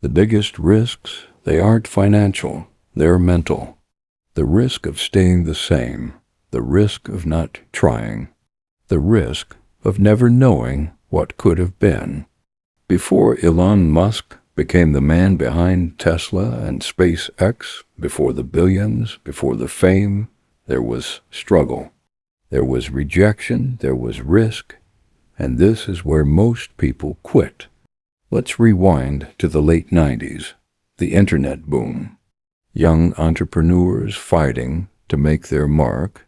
The biggest risks, they aren't financial, they're mental. The risk of staying the same, the risk of not trying, the risk of never knowing what could have been. Before Elon Musk became the man behind Tesla and SpaceX, before the billions, before the fame, there was struggle. There was rejection, there was risk, and this is where most people quit. Let's rewind to the late 90s, the internet boom. Young entrepreneurs fighting to make their mark.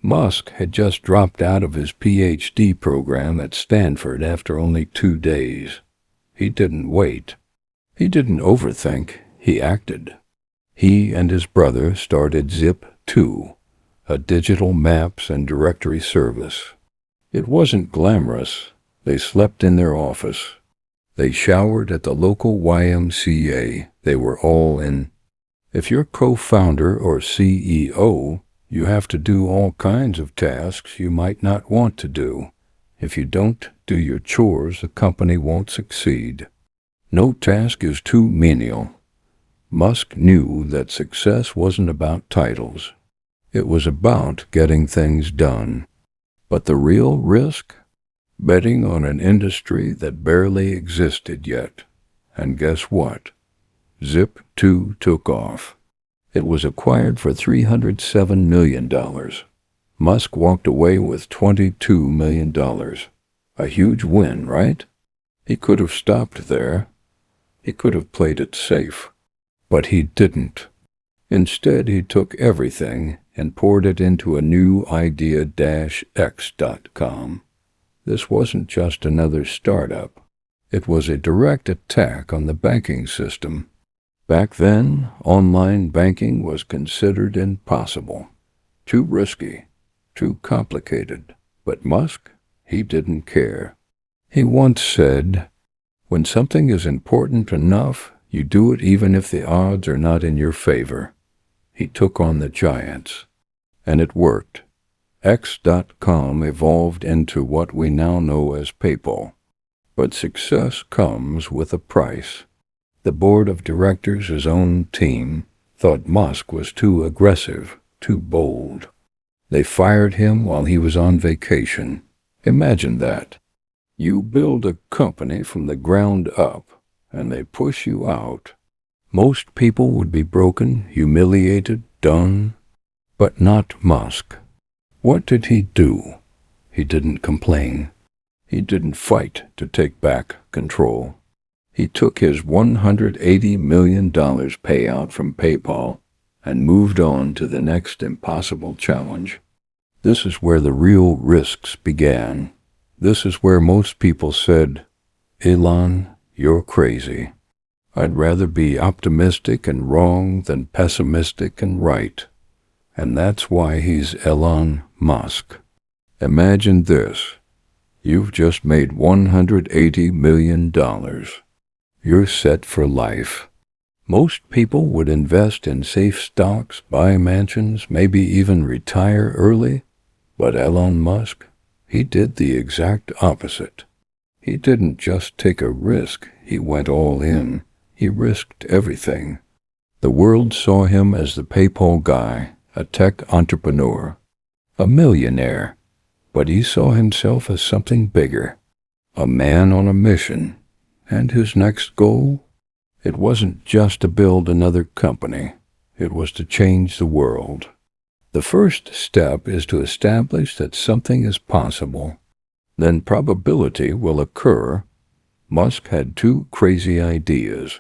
Musk had just dropped out of his PhD program at Stanford after only 2 days. He didn't wait. He didn't overthink, he acted. He and his brother started Zip2, a digital maps and directory service. It wasn't glamorous. They slept in their office. They showered at the local YMCA. They were all in. If you're co-founder or CEO, you have to do all kinds of tasks you might not want to do. If you don't do your chores, the company won't succeed. No task is too menial. Musk knew that success wasn't about titles. It was about getting things done. But the real risk? Betting on an industry that barely existed yet. And guess what? Zip2 took off. It was acquired for $307 million. Musk walked away with $22 million. A huge win, right? He could have stopped there. He could have played it safe. But he didn't. Instead, he took everything and poured it into a new idea-x.com. This wasn't just another startup. It was a direct attack on the banking system. Back then, online banking was considered impossible. Too risky, too complicated. But Musk, he didn't care. He once said, "When something is important enough, you do it even if the odds are not in your favor." He took on the giants. And it worked. X.com evolved into what we now know as PayPal. But success comes with a price. The board of directors, his own team, thought Musk was too aggressive, too bold. They fired him while he was on vacation. Imagine that. You build a company from the ground up, and they push you out. Most people would be broken, humiliated, done. But not Musk. What did he do? He didn't complain. He didn't fight to take back control. He took his $180 million payout from PayPal and moved on to the next impossible challenge. This is where the real risks began. This is where most people said, "Elon, you're crazy. I'd rather be optimistic and wrong than pessimistic and right." And that's why he's Elon Musk. Imagine this. You've just made $180 million. You're set for life. Most people would invest in safe stocks, buy mansions, maybe even retire early. But Elon Musk, he did the exact opposite. He didn't just take a risk, he went all in. He risked everything. The world saw him as the PayPal guy, a tech entrepreneur, a millionaire. But he saw himself as something bigger, a man on a mission. And his next goal? It wasn't just to build another company. It was to change the world. The first step is to establish that something is possible. Then probability will occur. Musk had 2 crazy ideas.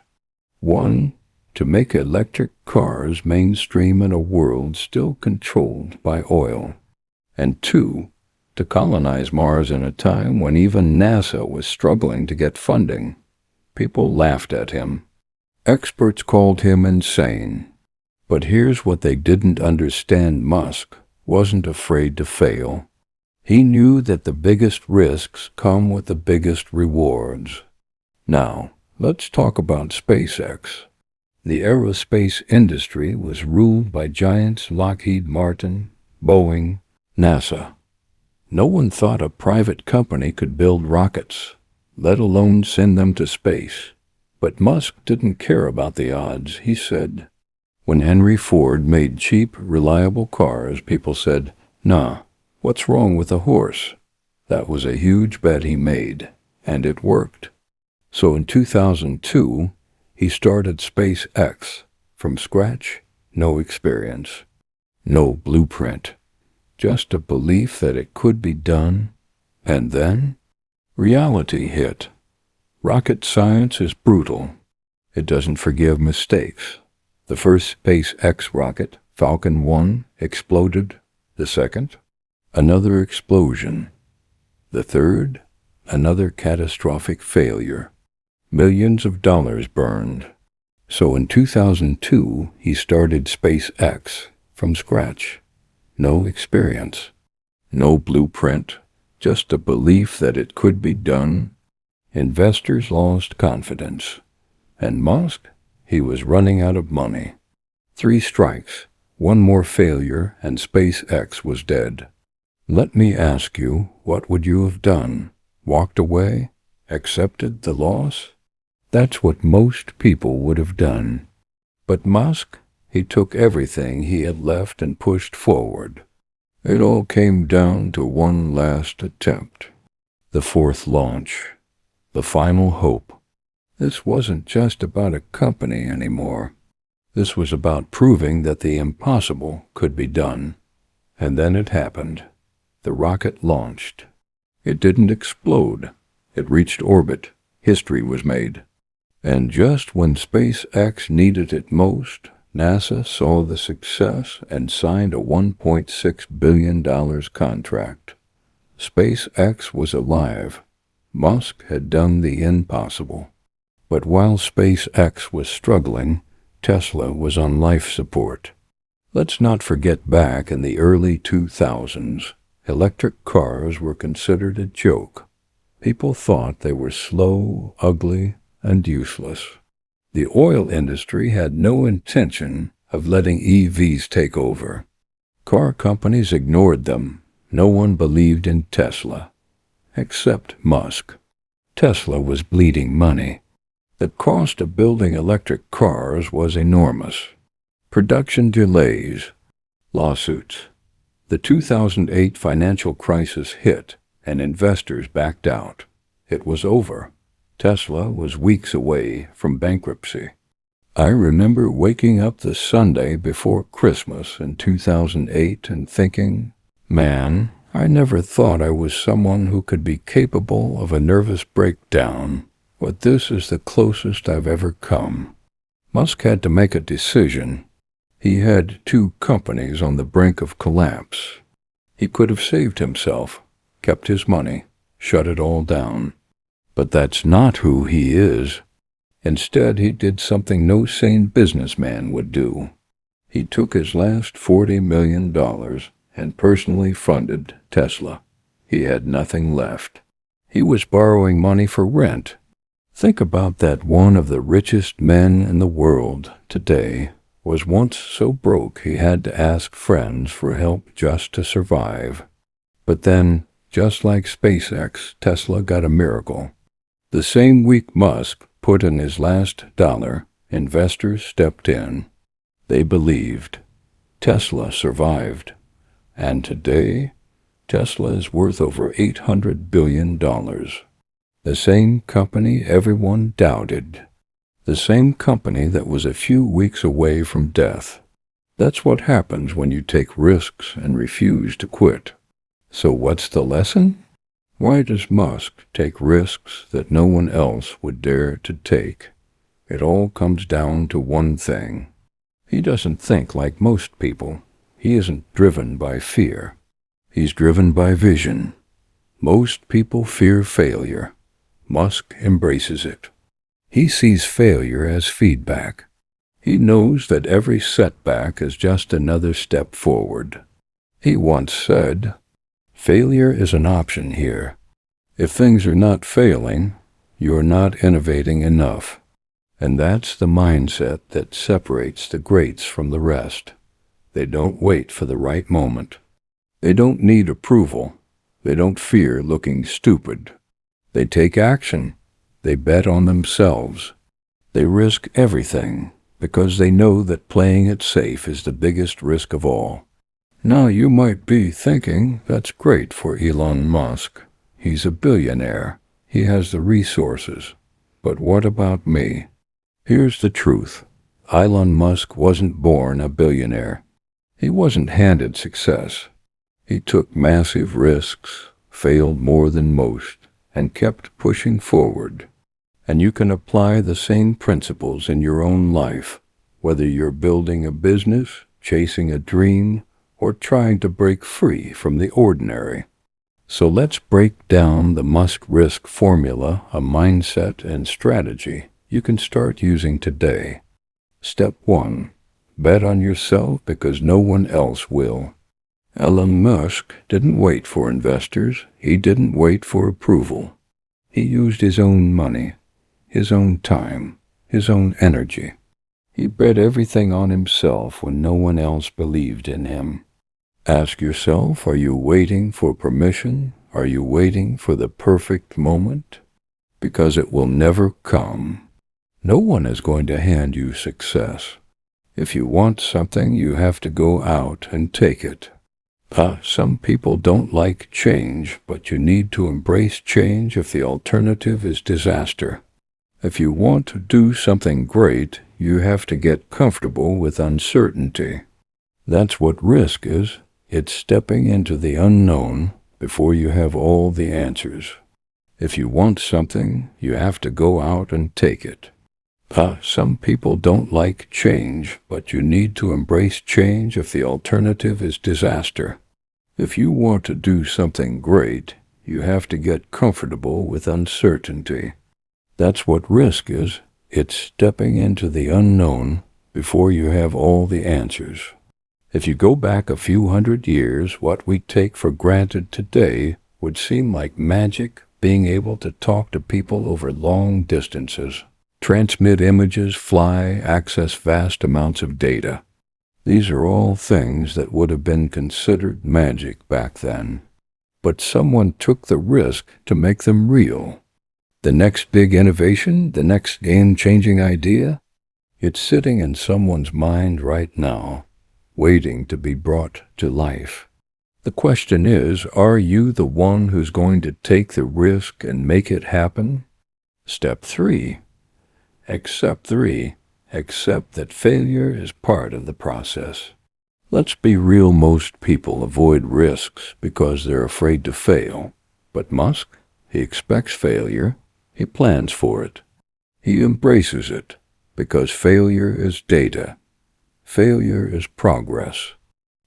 One, to make electric cars mainstream in a world still controlled by oil. And 2, to colonize Mars in a time when even NASA was struggling to get funding. People laughed at him. Experts called him insane. But here's what they didn't understand: Musk wasn't afraid to fail. He knew that the biggest risks come with the biggest rewards. Now, let's talk about SpaceX. The aerospace industry was ruled by giants Lockheed Martin, Boeing, NASA. No one thought a private company could build rockets, let alone send them to space. But Musk didn't care about the odds. He said, when Henry Ford made cheap, reliable cars, people said, "Nah, what's wrong with a horse?" That was a huge bet he made, and it worked. So in 2002, he started SpaceX from scratch, no experience, no blueprint, just a belief that it could be done. And then reality hit. Rocket science is brutal. It doesn't forgive mistakes. The first SpaceX rocket, Falcon 1, exploded. The second, another explosion. The third, another catastrophic failure. Millions of dollars burned. So in 2002, he started SpaceX from scratch. No experience, no blueprint, just a belief that it could be done. Investors lost confidence. And Musk, he was running out of money. 3 strikes, one more failure, and SpaceX was dead. Let me ask you, what would you have done? Walked away? Accepted the loss? That's what most people would have done. But Musk, he took everything he had left and pushed forward. It all came down to one last attempt. The 4th launch. The final hope. This wasn't just about a company anymore. This was about proving that the impossible could be done. And then it happened. The rocket launched. It didn't explode. It reached orbit. History was made. And just when SpaceX needed it most, NASA saw the success and signed a $1.6 billion contract. SpaceX was alive. Musk had done the impossible. But while SpaceX was struggling, Tesla was on life support. Let's not forget back in the early 2000s, electric cars were considered a joke. People thought they were slow, ugly, and useless. The oil industry had no intention of letting EVs take over. Car companies ignored them. No one believed in Tesla, except Musk. Tesla was bleeding money. The cost of building electric cars was enormous. Production delays, lawsuits. The 2008 financial crisis hit, and investors backed out. It was over. Tesla was weeks away from bankruptcy. I remember waking up the Sunday before Christmas in 2008 and thinking, man, I never thought I was someone who could be capable of a nervous breakdown, but this is the closest I've ever come. Musk had to make a decision. He had 2 companies on the brink of collapse. He could have saved himself, kept his money, shut it all down. But that's not who he is. Instead, he did something no sane businessman would do. He took his last $40 million and personally funded Tesla. He had nothing left. He was borrowing money for rent. Think about that. One of the richest men in the world today was once so broke he had to ask friends for help just to survive. But then, just like SpaceX, Tesla got a miracle. The same week Musk put in his last dollar, investors stepped in. They believed. Tesla survived. And today, Tesla is worth over $800 billion. The same company everyone doubted. The same company that was a few weeks away from death. That's what happens when you take risks and refuse to quit. So what's the lesson? Why does Musk take risks that no one else would dare to take? It all comes down to one thing. He doesn't think like most people. He isn't driven by fear. He's driven by vision. Most people fear failure. Musk embraces it. He sees failure as feedback. He knows that every setback is just another step forward. He once said, "Failure is an option here. If things are not failing, you're not innovating enough." And that's the mindset that separates the greats from the rest. They don't wait for the right moment. They don't need approval. They don't fear looking stupid. They take action. They bet on themselves. They risk everything because they know that playing it safe is the biggest risk of all. Now you might be thinking, that's great for Elon Musk. He's a billionaire. He has the resources. But what about me? Here's the truth. Elon Musk wasn't born a billionaire. He wasn't handed success. He took massive risks, failed more than most, and kept pushing forward. And you can apply the same principles in your own life, whether you're building a business, chasing a dream, or trying to break free from the ordinary. So let's break down the Musk risk formula, a mindset and strategy you can start using today. Step 1. Bet on yourself because no one else will. Elon Musk didn't wait for investors. He didn't wait for approval. He used his own money, his own time, his own energy. He bet everything on himself when no one else believed in him. Ask yourself, are you waiting for permission? Are you waiting for the perfect moment? Because it will never come. No one is going to hand you success. If you want something, you have to go out and take it. Some people don't like change, but you need to embrace change if the alternative is disaster. If you want to do something great, you have to get comfortable with uncertainty. That's what risk is. It's stepping into the unknown before you have all the answers. If you want something, you have to go out and take it. Some people don't like change, but you need to embrace change if the alternative is disaster. If you want to do something great, you have to get comfortable with uncertainty. That's what risk is. It's stepping into the unknown before you have all the answers. If you go back a few hundred years, what we take for granted today would seem like magic, being able to talk to people over long distances, transmit images, fly, access vast amounts of data. These are all things that would have been considered magic back then. But someone took the risk to make them real. The next big innovation, the next game-changing idea, it's sitting in someone's mind right now, waiting to be brought to life. The question is, are you the one who's going to take the risk and make it happen? Step 3. Accept that failure is part of the process. Let's be real, most people avoid risks because they're afraid to fail. But Musk, he expects failure. He plans for it. He embraces it because failure is data. Failure is progress.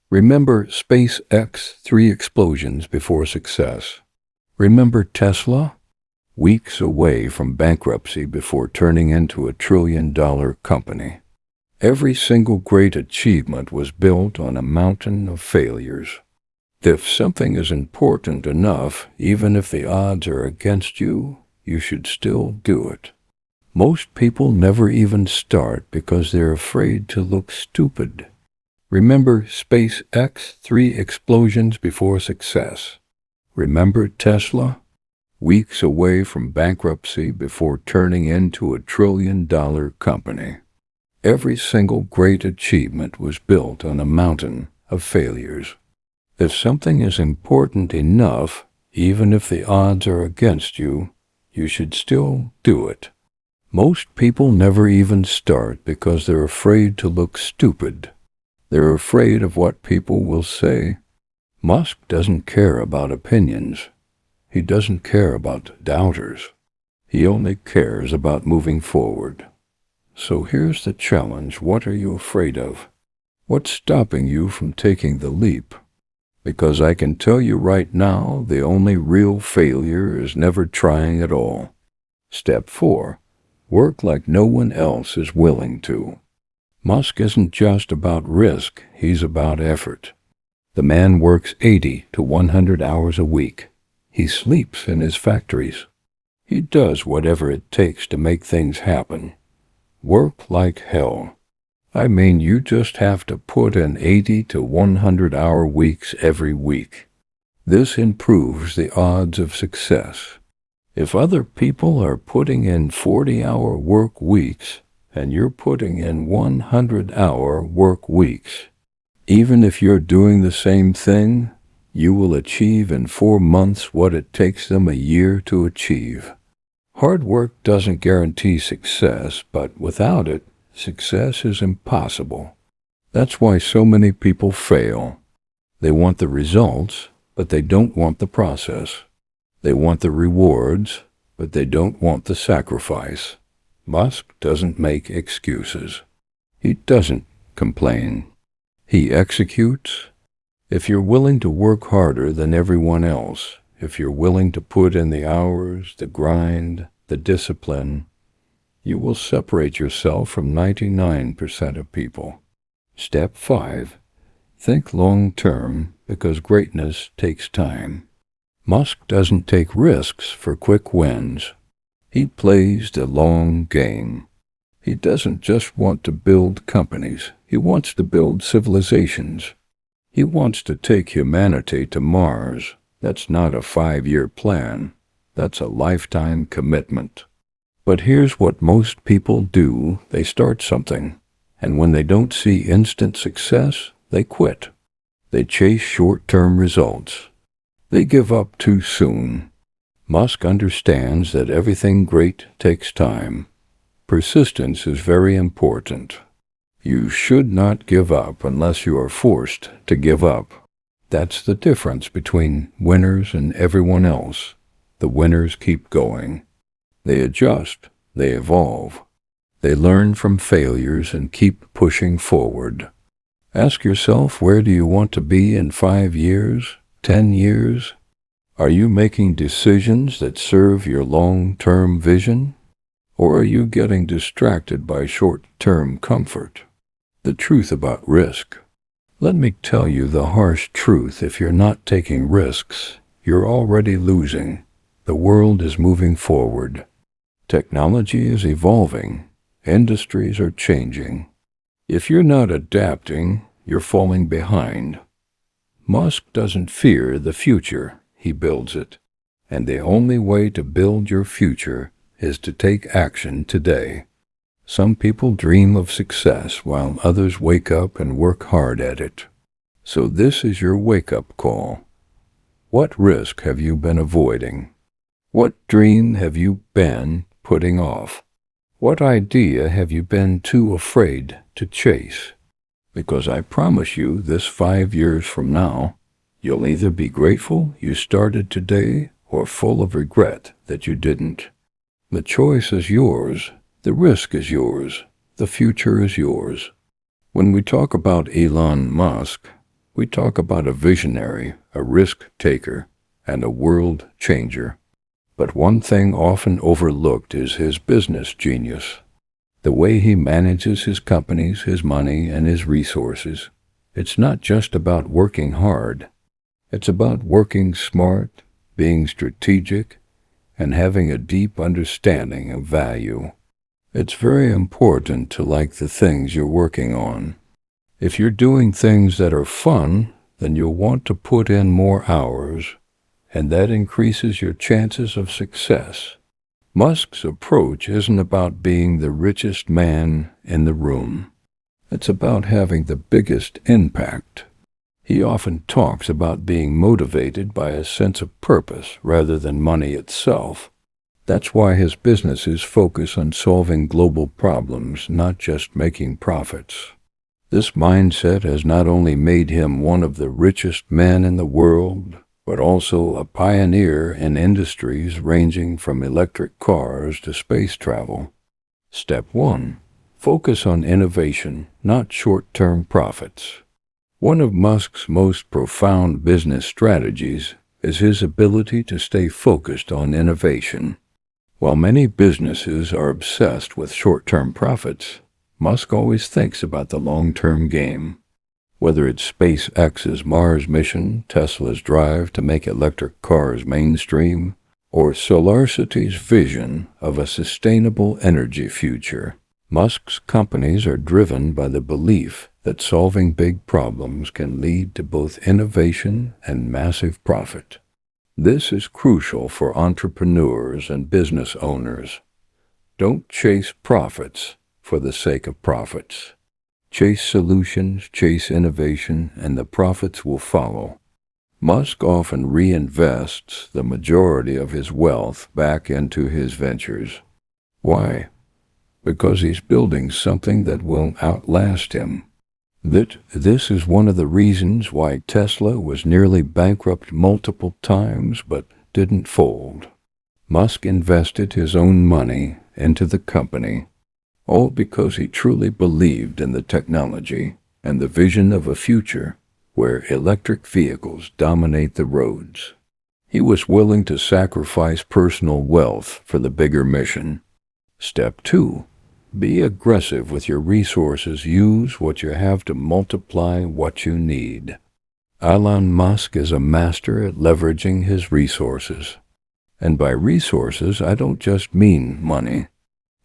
Remember SpaceX, 3 explosions before success. Remember Tesla? Weeks away from bankruptcy before turning into a $1 trillion company. Every single great achievement was built on a mountain of failures. If something is important enough, even if the odds are against you, you should still do it. Most people never even start because they're afraid to look stupid. Remember SpaceX, 3 explosions before success. Remember Tesla? Weeks away from bankruptcy before turning into a $1 trillion company. Every single great achievement was built on a mountain of failures. If something is important enough, even if the odds are against you, you should still do it. Most people never even start because they're afraid to look stupid. They're afraid of what people will say. Musk doesn't care about opinions. He doesn't care about doubters. He only cares about moving forward. So here's the challenge. What are you afraid of? What's stopping you from taking the leap? Because I can tell you right now, the only real failure is never trying at all. Step 4. Work like no one else is willing to. Musk isn't just about risk, he's about effort. The man works 80 to 100 hours a week. He sleeps in his factories. He does whatever it takes to make things happen. Work like hell. I mean, you just have to put in 80 to 100 hour weeks every week. This improves the odds of success. If other people are putting in 40-hour work weeks and you're putting in 100-hour work weeks, even if you're doing the same thing, you will achieve in 4 months what it takes them a year to achieve. Hard work doesn't guarantee success, but without it, success is impossible. That's why so many people fail. They want the results, but they don't want the process. They want the rewards, but they don't want the sacrifice. Musk doesn't make excuses. He doesn't complain. He executes. If you're willing to work harder than everyone else, if you're willing to put in the hours, the grind, the discipline, you will separate yourself from 99% of people. Step 5. Think long-term, because greatness takes time. Musk doesn't take risks for quick wins. He plays the long game. He doesn't just want to build companies. He wants to build civilizations. He wants to take humanity to Mars. That's not a 5-year plan. That's a lifetime commitment. But here's what most people do. They start something, and when they don't see instant success, they quit. They chase short-term results. They give up too soon. Musk understands that everything great takes time. Persistence is very important. You should not give up unless you are forced to give up. That's the difference between winners and everyone else. The winners keep going. They adjust. They evolve. They learn from failures and keep pushing forward. Ask yourself, where do you want to be in 5 years, 10 years? Are you making decisions that serve your long-term vision? Or are you getting distracted by short-term comfort? The truth about risk. Let me tell you the harsh truth. If you're not taking risks, you're already losing. The world is moving forward. Technology is evolving. Industries are changing. If you're not adapting, you're falling behind. Musk doesn't fear the future. He builds it. And the only way to build your future is to take action today. Some people dream of success while others wake up and work hard at it. So this is your wake-up call. What risk have you been avoiding? What dream have you been putting off? What idea have you been too afraid to chase? Because I promise you, this 5 years from now, you'll either be grateful you started today or full of regret that you didn't. The choice is yours. The risk is yours. The future is yours. When we talk about Elon Musk, we talk about a visionary, a risk taker, and a world changer. But one thing often overlooked is his business genius. The way he manages his companies, his money, and his resources. It's not just about working hard. It's about working smart, being strategic, and having a deep understanding of value. It's very important to like the things you're working on. If you're doing things that are fun, then you'll want to put in more hours, and that increases your chances of success. Musk's approach isn't about being the richest man in the room. It's about having the biggest impact. He often talks about being motivated by a sense of purpose rather than money itself. That's why his businesses focus on solving global problems, not just making profits. This mindset has not only made him one of the richest men in the world, but also a pioneer in industries ranging from electric cars to space travel. Step 1. Focus on innovation, not short-term profits. One of Musk's most profound business strategies is his ability to stay focused on innovation. While many businesses are obsessed with short-term profits, Musk always thinks about the long-term game. Whether it's SpaceX's Mars mission, Tesla's drive to make electric cars mainstream, or SolarCity's vision of a sustainable energy future, Musk's companies are driven by the belief that solving big problems can lead to both innovation and massive profit. This is crucial for entrepreneurs and business owners. Don't chase profits for the sake of profits. Chase solutions, chase innovation, and the profits will follow. Musk often reinvests the majority of his wealth back into his ventures. Why? Because he's building something that will outlast him. This is one of the reasons why Tesla was nearly bankrupt multiple times but didn't fold. Musk invested his own money into the company, all because he truly believed in the technology and the vision of a future where electric vehicles dominate the roads. He was willing to sacrifice personal wealth for the bigger mission. Step 2. Be aggressive with your resources. Use what you have to multiply what you need. Elon Musk is a master at leveraging his resources. And by resources, I don't just mean money.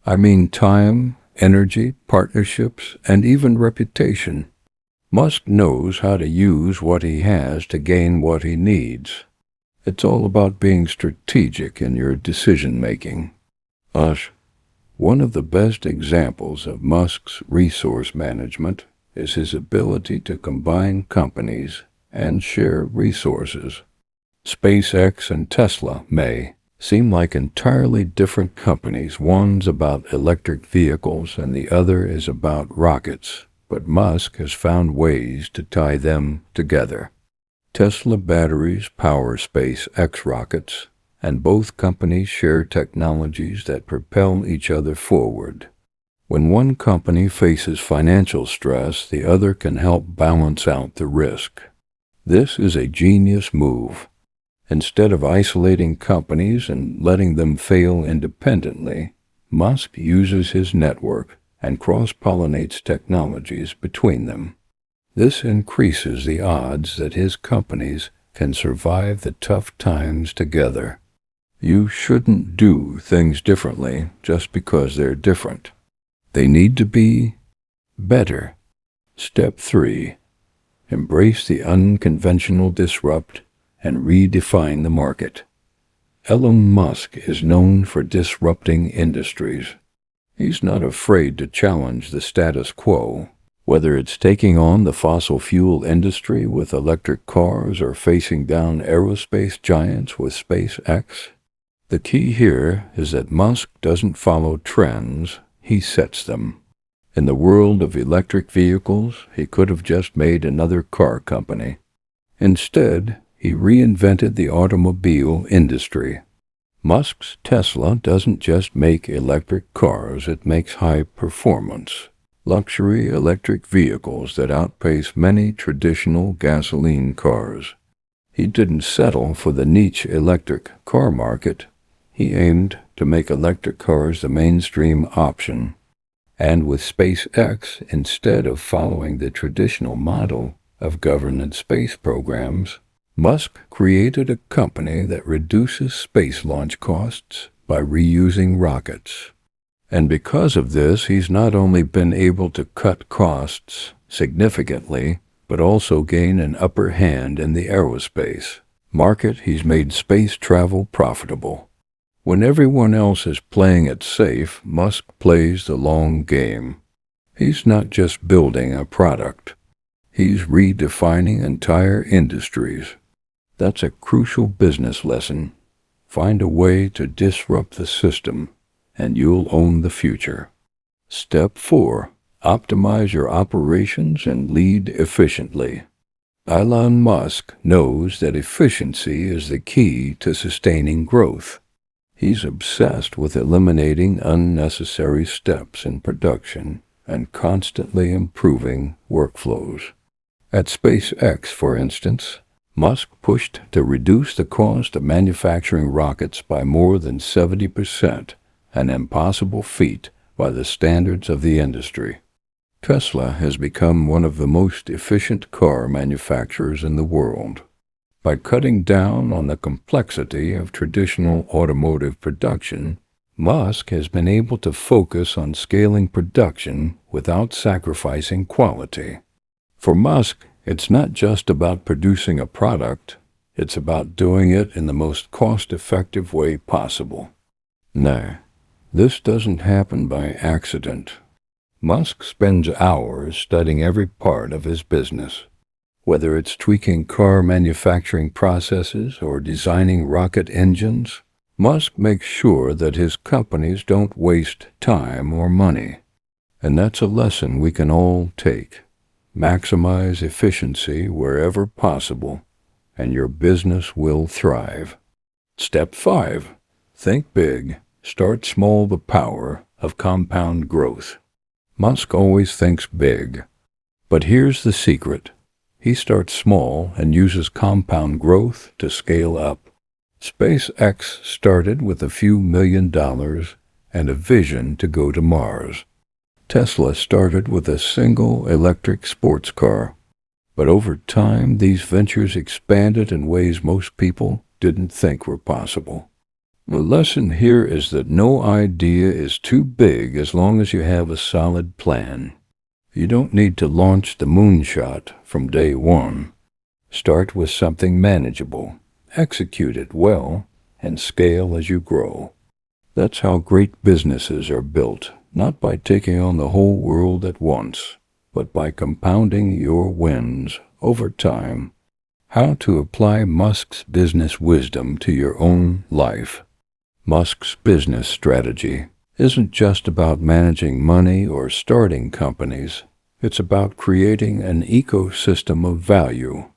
I mean time, energy, partnerships, and even reputation. Musk knows how to use what he has to gain what he needs. It's all about being strategic in your decision-making. One of the best examples of Musk's resource management is his ability to combine companies and share resources. SpaceX and Tesla may seem like entirely different companies. One's about electric vehicles and the other is about rockets, but Musk has found ways to tie them together. Tesla batteries power SpaceX rockets, and both companies share technologies that propel each other forward. When one company faces financial stress, the other can help balance out the risk. This is a genius move. Instead of isolating companies and letting them fail independently, Musk uses his network and cross-pollinates technologies between them. This increases the odds that his companies can survive the tough times together. You shouldn't do things differently just because they're different. They need to be better. Step 3. Embrace the unconventional, disrupt, and redefine the market. Elon Musk is known for disrupting industries. He's not afraid to challenge the status quo, whether it's taking on the fossil fuel industry with electric cars or facing down aerospace giants with SpaceX. The key here is that Musk doesn't follow trends, he sets them. In the world of electric vehicles, he could have just made another car company. Instead, he reinvented the automobile industry. Musk's Tesla doesn't just make electric cars, it makes high-performance, luxury electric vehicles that outpace many traditional gasoline cars. He didn't settle for the niche electric car market. He aimed to make electric cars the mainstream option. And with SpaceX, instead of following the traditional model of government space programs, Musk created a company that reduces space launch costs by reusing rockets. And because of this, he's not only been able to cut costs significantly, but also gain an upper hand in the aerospace market. He's made space travel profitable. When everyone else is playing it safe, Musk plays the long game. He's not just building a product. He's redefining entire industries. That's a crucial business lesson. Find a way to disrupt the system, and you'll own the future. Step 4. Optimize your operations and lead efficiently. Elon Musk knows that efficiency is the key to sustaining growth. He's obsessed with eliminating unnecessary steps in production and constantly improving workflows. At SpaceX, for instance, Musk pushed to reduce the cost of manufacturing rockets by more than 70%, an impossible feat by the standards of the industry. Tesla has become one of the most efficient car manufacturers in the world. By cutting down on the complexity of traditional automotive production, Musk has been able to focus on scaling production without sacrificing quality. For Musk, it's not just about producing a product, It's about doing it in the most cost-effective way possible. Now, this doesn't happen by accident. Musk spends hours studying every part of his business. Whether it's tweaking car manufacturing processes or designing rocket engines, Musk makes sure that his companies don't waste time or money. And that's a lesson we can all take. Maximize efficiency wherever possible, and your business will thrive. Step 5. Think big. Start small. The power of compound growth. Musk always thinks big. But here's the secret. He starts small and uses compound growth to scale up. SpaceX started with a few $1 million and a vision to go to Mars. Tesla started with a single electric sports car. But over time, these ventures expanded in ways most people didn't think were possible. The lesson here is that no idea is too big as long as you have a solid plan. You don't need to launch the moonshot from day one. Start with something manageable, execute it well, and scale as you grow. That's how great businesses are built, not by taking on the whole world at once, but by compounding your wins over time. How to apply Musk's business wisdom to your own life. Musk's business strategy isn't just about managing money or starting companies. It's about creating an ecosystem of value.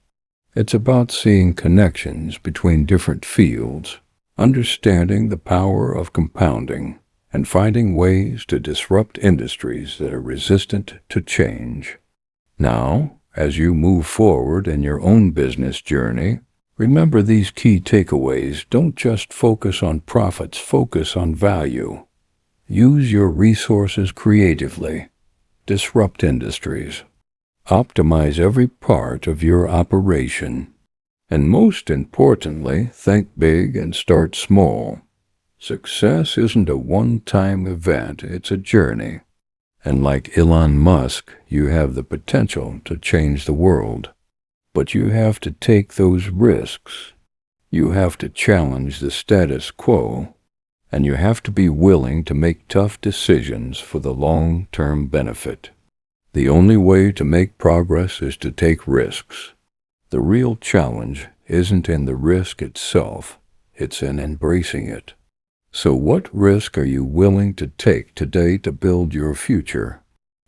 It's about seeing connections between different fields, understanding the power of compounding, and finding ways to disrupt industries that are resistant to change. Now, as you move forward in your own business journey, remember these key takeaways. Don't just focus on profits, focus on value. Use your resources creatively. Disrupt industries. Optimize every part of your operation. And most importantly, think big and start small. Success isn't a one-time event, it's a journey. And like Elon Musk, you have the potential to change the world. But you have to take those risks. You have to challenge the status quo. And you have to be willing to make tough decisions for the long-term benefit. The only way to make progress is to take risks. The real challenge isn't in the risk itself, it's in embracing it. So what risk are you willing to take today to build your future?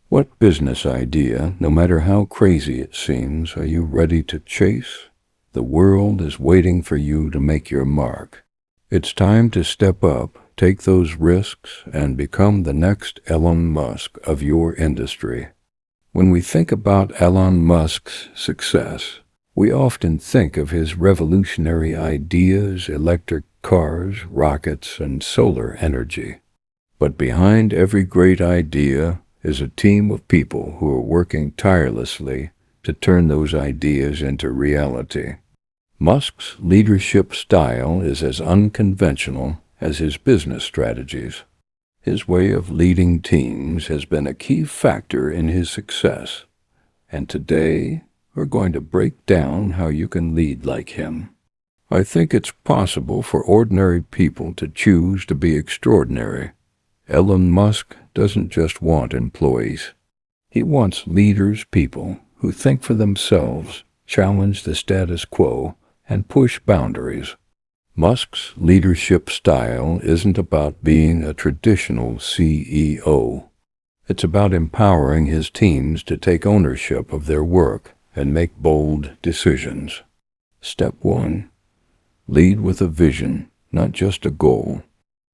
What business idea, no matter how crazy it seems, are you ready to chase? The world is waiting for you to make your mark. It's time to step up, take those risks, and become the next Elon Musk of your industry. When we think about Elon Musk's success, we often think of his revolutionary ideas, electric cars, rockets, and solar energy. But behind every great idea is a team of people who are working tirelessly to turn those ideas into reality. Musk's leadership style is as unconventional as his business strategies. His way of leading teams has been a key factor in his success. And today, we're going to break down how you can lead like him. I think it's possible for ordinary people to choose to be extraordinary. Elon Musk doesn't just want employees. He wants leaders, people who think for themselves, challenge the status quo, and push boundaries. Musk's leadership style isn't about being a traditional CEO. It's about empowering his teams to take ownership of their work and make bold decisions. Step 1. Lead with a vision, not just a goal.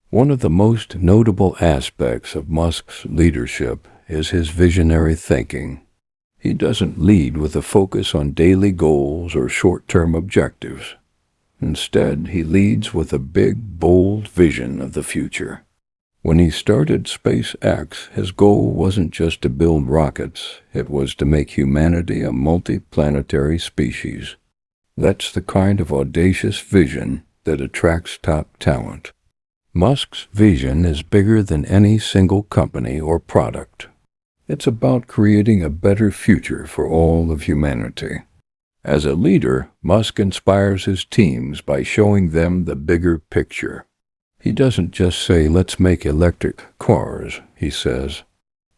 One of the most notable aspects of Musk's leadership is his visionary thinking. He doesn't lead with a focus on daily goals or short-term objectives. Instead, he leads with a big, bold vision of the future. When he started SpaceX, his goal wasn't just to build rockets, it was to make humanity a multi-planetary species. That's the kind of audacious vision that attracts top talent. Musk's vision is bigger than any single company or product. It's about creating a better future for all of humanity. As a leader, Musk inspires his teams by showing them the bigger picture. He doesn't just say, "Let's make electric cars." He says,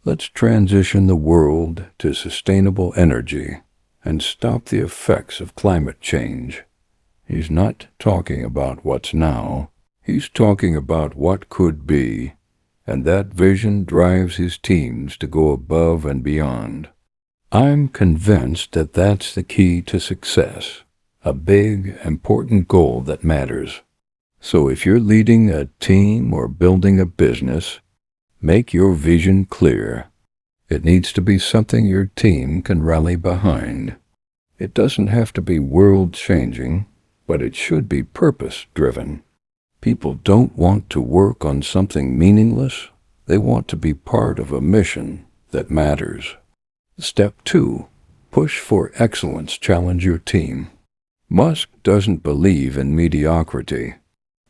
"Let's transition the world to sustainable energy and stop the effects of climate change." He's not talking about what's now. He's talking about what could be, and that vision drives his teams to go above and beyond. I'm convinced that that's the key to success, a big, important goal that matters. So if you're leading a team or building a business, make your vision clear. It needs to be something your team can rally behind. It doesn't have to be world-changing, but it should be purpose-driven. People don't want to work on something meaningless. They want to be part of a mission that matters. Step 2. Push for excellence. Challenge your team. Musk doesn't believe in mediocrity.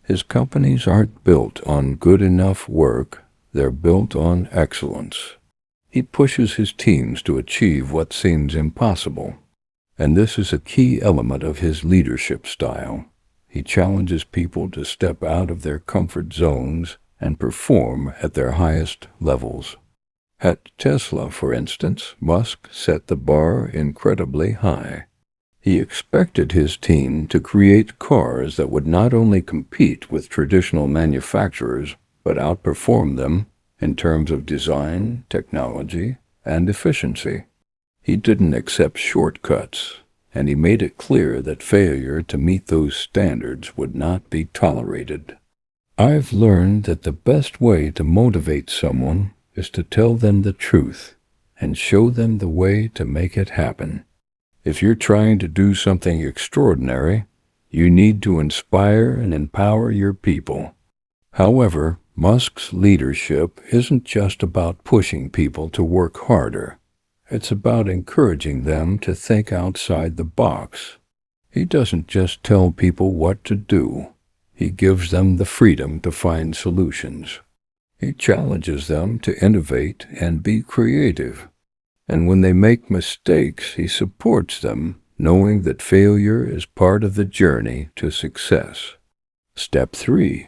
His companies aren't built on good enough work. They're built on excellence. He pushes his teams to achieve what seems impossible. And this is a key element of his leadership style. He challenges people to step out of their comfort zones and perform at their highest levels. At Tesla, for instance, Musk set the bar incredibly high. He expected his team to create cars that would not only compete with traditional manufacturers, but outperform them in terms of design, technology, and efficiency. He didn't accept shortcuts, and he made it clear that failure to meet those standards would not be tolerated. I've learned that the best way to motivate someone is to tell them the truth and show them the way to make it happen. If you're trying to do something extraordinary, you need to inspire and empower your people. However, Musk's leadership isn't just about pushing people to work harder. It's about encouraging them to think outside the box. He doesn't just tell people what to do. He gives them the freedom to find solutions. He challenges them to innovate and be creative. And when they make mistakes, he supports them, knowing that failure is part of the journey to success. Step 3.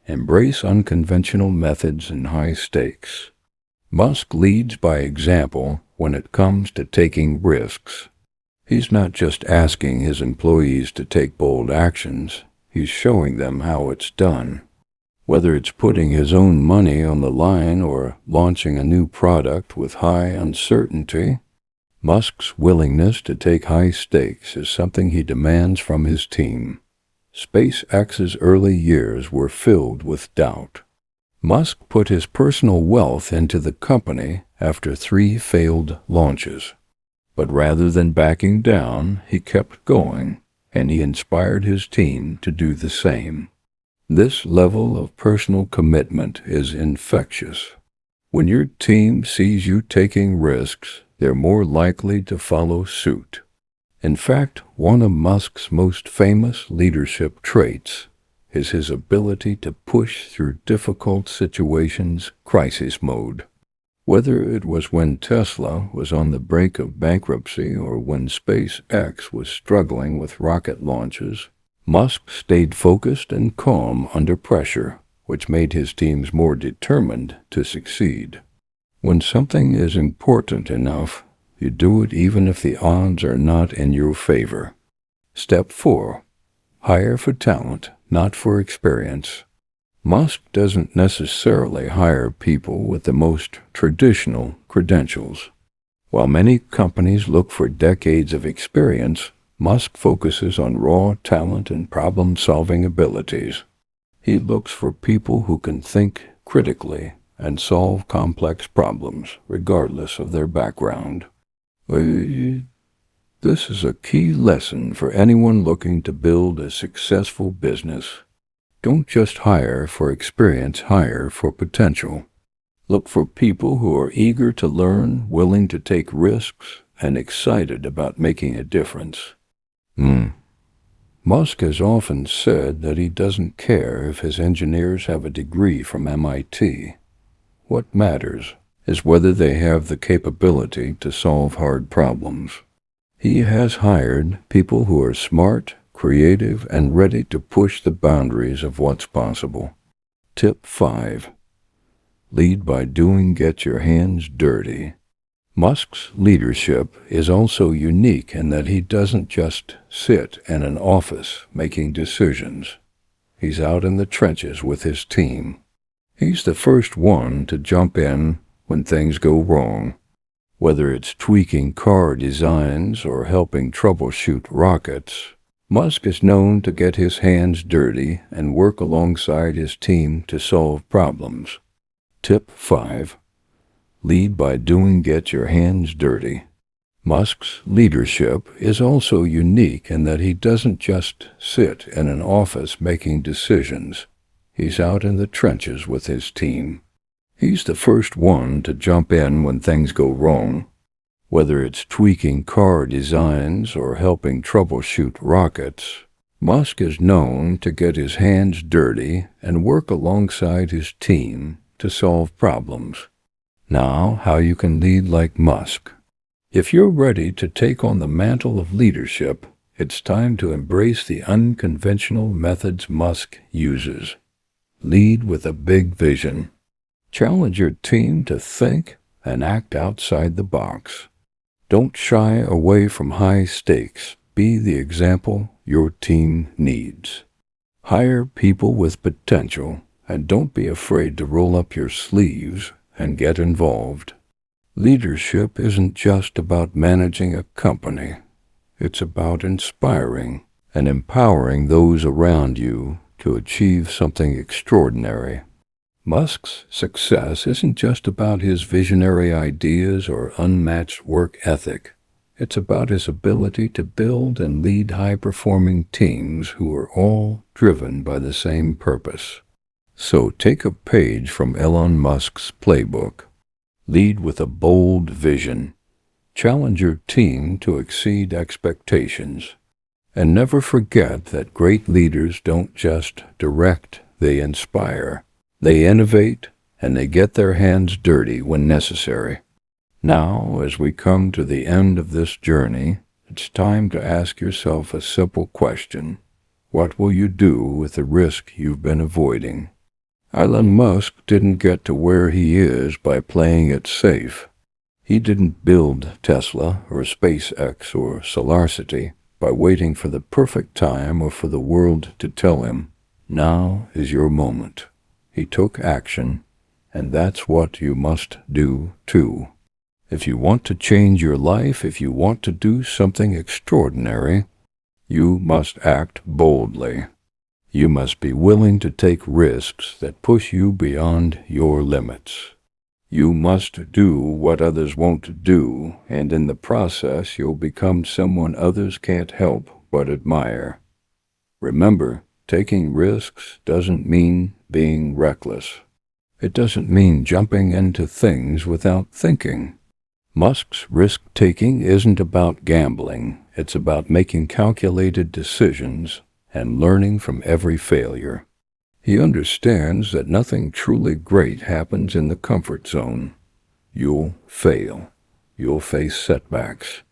Embrace unconventional methods and high stakes. Musk leads by example when it comes to taking risks. He's not just asking his employees to take bold actions, he's showing them how it's done. Whether it's putting his own money on the line or launching a new product with high uncertainty, Musk's willingness to take high stakes is something he demands from his team. SpaceX's early years were filled with doubt. Musk put his personal wealth into the company after 3 failed launches. But rather than backing down, he kept going, and he inspired his team to do the same. This level of personal commitment is infectious. When your team sees you taking risks, they're more likely to follow suit. In fact, one of Musk's most famous leadership traits is his ability to push through difficult situations, crisis mode. Whether it was when Tesla was on the brink of bankruptcy or when SpaceX was struggling with rocket launches, Musk stayed focused and calm under pressure, which made his teams more determined to succeed. When something is important enough, you do it even if the odds are not in your favor. Step 4. Hire for talent, not for experience. Musk doesn't necessarily hire people with the most traditional credentials. While many companies look for decades of experience, Musk focuses on raw talent and problem-solving abilities. He looks for people who can think critically and solve complex problems, regardless of their background. This is a key lesson for anyone looking to build a successful business. Don't just hire for experience, hire for potential. Look for people who are eager to learn, willing to take risks, and excited about making a difference. Musk has often said that he doesn't care if his engineers have a degree from MIT. What matters is whether they have the capability to solve hard problems. He has hired people who are smart, creative, and ready to push the boundaries of what's possible. Tip 5. Lead by doing. Get your hands dirty. Musk's leadership is also unique in that he doesn't just sit in an office making decisions. He's out in the trenches with his team. He's the first one to jump in when things go wrong. Whether it's tweaking car designs or helping troubleshoot rockets, Musk is known to get his hands dirty and work alongside his team to solve problems. Tip 5. Lead by doing. Get your hands dirty. Musk's leadership is also unique in that he doesn't just sit in an office making decisions. He's out in the trenches with his team. He's the first one to jump in when things go wrong. Whether it's tweaking car designs or helping troubleshoot rockets, Musk is known to get his hands dirty and work alongside his team to solve problems. Now, how you can lead like Musk. If you're ready to take on the mantle of leadership, it's time to embrace the unconventional methods Musk uses. Lead with a big vision. Challenge your team to think and act outside the box. Don't shy away from high stakes. Be the example your team needs. Hire people with potential, and don't be afraid to roll up your sleeves and get involved. Leadership isn't just about managing a company. It's about inspiring and empowering those around you to achieve something extraordinary. Musk's success isn't just about his visionary ideas or unmatched work ethic. It's about his ability to build and lead high-performing teams who are all driven by the same purpose. So take a page from Elon Musk's playbook. Lead with a bold vision. Challenge your team to exceed expectations. And never forget that great leaders don't just direct, they inspire. They innovate, and they get their hands dirty when necessary. Now, as we come to the end of this journey, it's time to ask yourself a simple question. What will you do with the risk you've been avoiding? Elon Musk didn't get to where he is by playing it safe. He didn't build Tesla or SpaceX or SolarCity by waiting for the perfect time or for the world to tell him, now is your moment. He took action, and that's what you must do too. If you want to change your life, if you want to do something extraordinary, you must act boldly. You must be willing to take risks that push you beyond your limits. You must do what others won't do, and in the process you'll become someone others can't help but admire. Remember, taking risks doesn't mean being reckless. It doesn't mean jumping into things without thinking. Musk's risk-taking isn't about gambling. It's about making calculated decisions and learning from every failure. He understands that nothing truly great happens in the comfort zone. You'll fail. You'll face setbacks.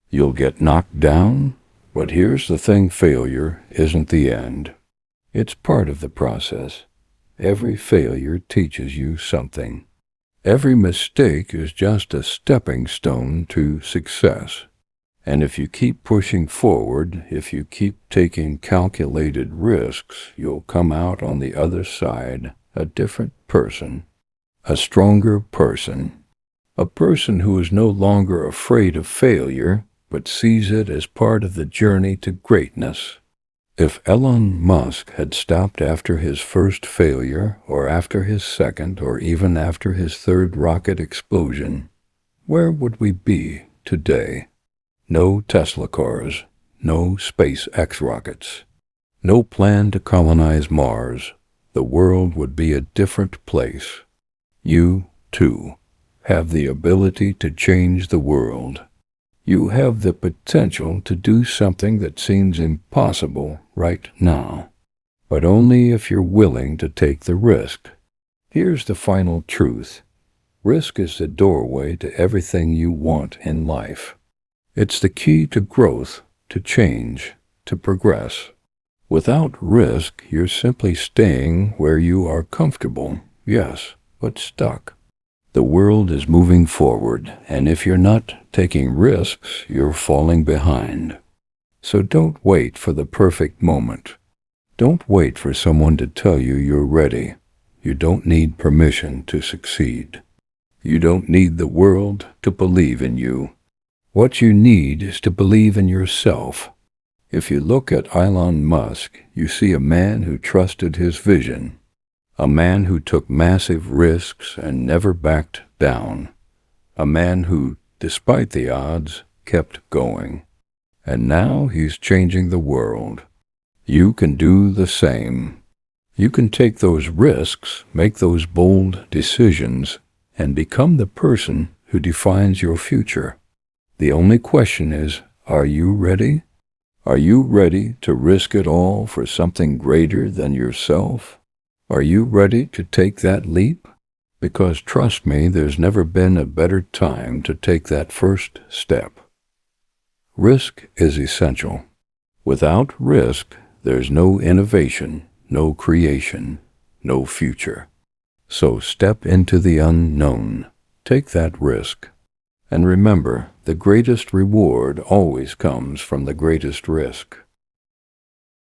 You'll get knocked down, but here's the thing, failure isn't the end. It's part of the process. Every failure teaches you something. Every mistake is just a stepping stone to success. And if you keep pushing forward, if you keep taking calculated risks, you'll come out on the other side a different person, a stronger person, a person who is no longer afraid of failure, but sees it as part of the journey to greatness. If Elon Musk had stopped after his first failure, or after his second, or even after his third rocket explosion, where would we be today? No Tesla cars, no SpaceX rockets, no plan to colonize Mars. The world would be a different place. You, too, have the ability to change the world. You have the potential to do something that seems impossible right now, but only if you're willing to take the risk. Here's the final truth. Risk is the doorway to everything you want in life. It's the key to growth, to change, to progress. Without risk, you're simply staying where you are comfortable, yes, but stuck. The world is moving forward, and if you're not taking risks, you're falling behind. So don't wait for the perfect moment. Don't wait for someone to tell you you're ready. You don't need permission to succeed. You don't need the world to believe in you. What you need is to believe in yourself. If you look at Elon Musk, you see a man who trusted his vision. A man who took massive risks and never backed down. A man who, despite the odds, kept going. And now he's changing the world. You can do the same. You can take those risks, make those bold decisions, and become the person who defines your future. The only question is, are you ready? Are you ready to risk it all for something greater than yourself? Are you ready to take that leap? Because trust me, there's never been a better time to take that first step. Risk is essential. Without risk, there's no innovation, no creation, no future. So step into the unknown. Take that risk. And remember, the greatest reward always comes from the greatest risk.